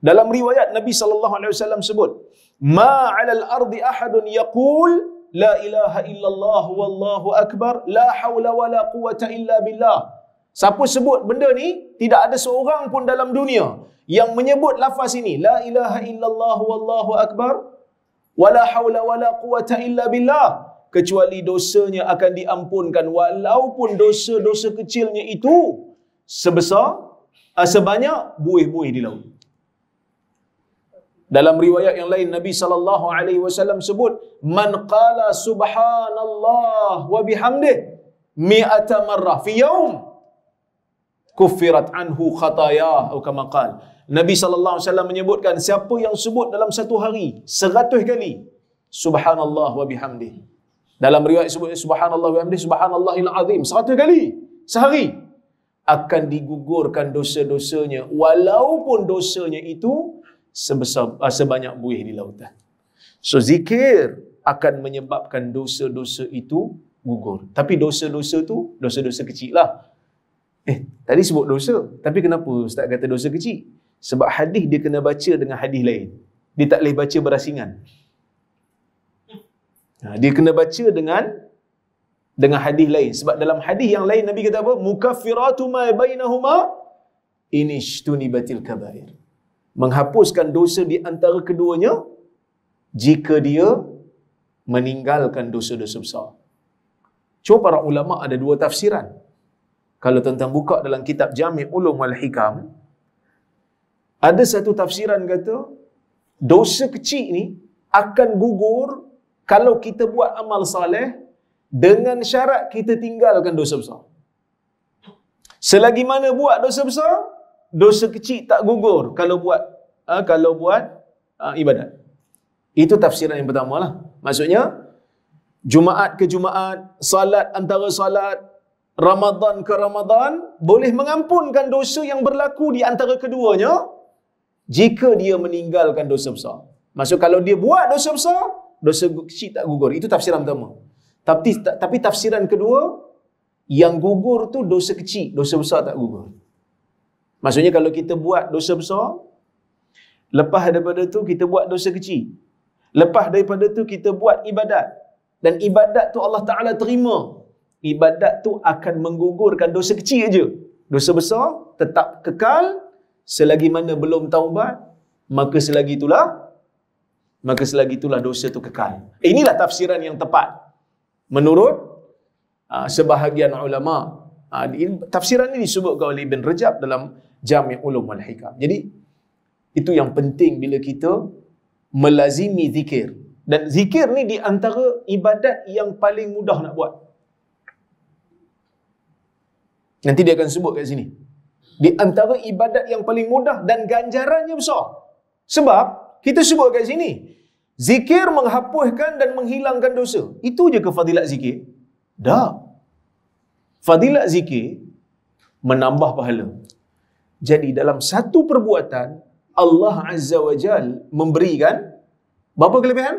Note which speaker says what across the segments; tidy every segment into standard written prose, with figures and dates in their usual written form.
Speaker 1: Dalam riwayat Nabi sallallahu alaihi wasallam sebut, "Ma 'alal ardi ahadun yaqul la ilaha illallah wallahu akbar la haula wala quwwata illa billah." Siapa sebut benda ni, tidak ada seorang pun dalam dunia yang menyebut lafaz ini, la ilaha illallah wallahu akbar wala haula wala quwwata illa billah, kecuali dosanya akan diampunkan walaupun dosa-dosa kecilnya itu sebanyak buih-buih di laut. Dalam riwayat yang lain Nabi sallallahu alaihi wasallam sebut, "Man qala subhanallah wa bihamdih mi'ata marrah fi yaum kuffirat anhu khatayah," atau kama qala. Nabi sallallahu alaihi wasallam menyebutkan, siapa yang sebut dalam satu hari 100 kali subhanallah wa bihamdih. Dalam riwayat sebut subhanallah wa bihamdih subhanallahil azim 100 kali sehari, akan digugurkan dosa-dosanya walaupun dosanya itu sebanyak buih di lautan. So zikir akan menyebabkan dosa-dosa itu gugur. Tapi dosa-dosa tu dosa-dosa kecil lah. Tadi sebut dosa, tapi kenapa Ustaz kata dosa kecil? Sebab hadis dia kena baca dengan hadis lain. Dia tak boleh baca berasingan. Dia kena baca dengan hadis lain. Sebab dalam hadis yang lain Nabi kata apa? Mukaffiratu ma bainahuma inishtunibatil kabair. Menghapuskan dosa di antara keduanya jika dia meninggalkan dosa-dosa besar. Cuma para ulama ada dua tafsiran. Kalau tuan-tuan buka dalam kitab Jami' Ulum wal Hikam, ada satu tafsiran kata dosa kecil ni akan gugur kalau kita buat amal saleh dengan syarat kita tinggalkan dosa besar. Selagi mana buat dosa besar, dosa kecil tak gugur kalau buat ibadat. Itu tafsiran yang pertama lah. Maksudnya Jumaat ke Jumaat, salat antara salat, Ramadan ke Ramadan boleh mengampunkan dosa yang berlaku di antara keduanya jika dia meninggalkan dosa besar. Maksud kalau dia buat dosa besar, dosa kecil tak gugur. Itu tafsiran pertama. Tapi tafsiran kedua, yang gugur tu dosa kecil, dosa besar tak gugur. Maksudnya kalau kita buat dosa besar, lepas daripada tu kita buat dosa kecil. Lepas daripada tu kita buat ibadat. Dan ibadat tu Allah Ta'ala terima. Ibadat tu akan menggugurkan dosa kecil aja. Dosa besar tetap kekal selagi mana belum taubat, maka selagi itulah dosa tu kekal. Inilah tafsiran yang tepat menurut sebahagian ulama. Tafsiran ini disebutkan oleh Ibn Rajab dalam Jami' Ulum wal Hikam. Jadi itu yang penting bila kita melazimi zikir. Dan zikir ni di antara ibadat yang paling mudah nak buat. Nanti dia akan sebut kat sini. Di antara ibadat yang paling mudah dan ganjarannya besar. Sebab kita sebut kat sini, zikir menghapuskan dan menghilangkan dosa. Itu je ke fadilat zikir? Dah. Fadilat zikir menambah pahala. Jadi dalam satu perbuatan Allah Azza wa Jal memberikan berapa kelebihan?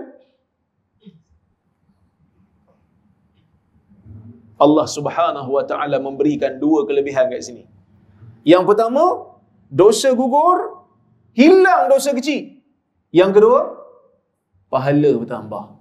Speaker 1: Allah Subhanahu wa Ta'ala memberikan dua kelebihan kat sini. Yang pertama, dosa gugur, hilang dosa kecil. Yang kedua, pahala bertambah.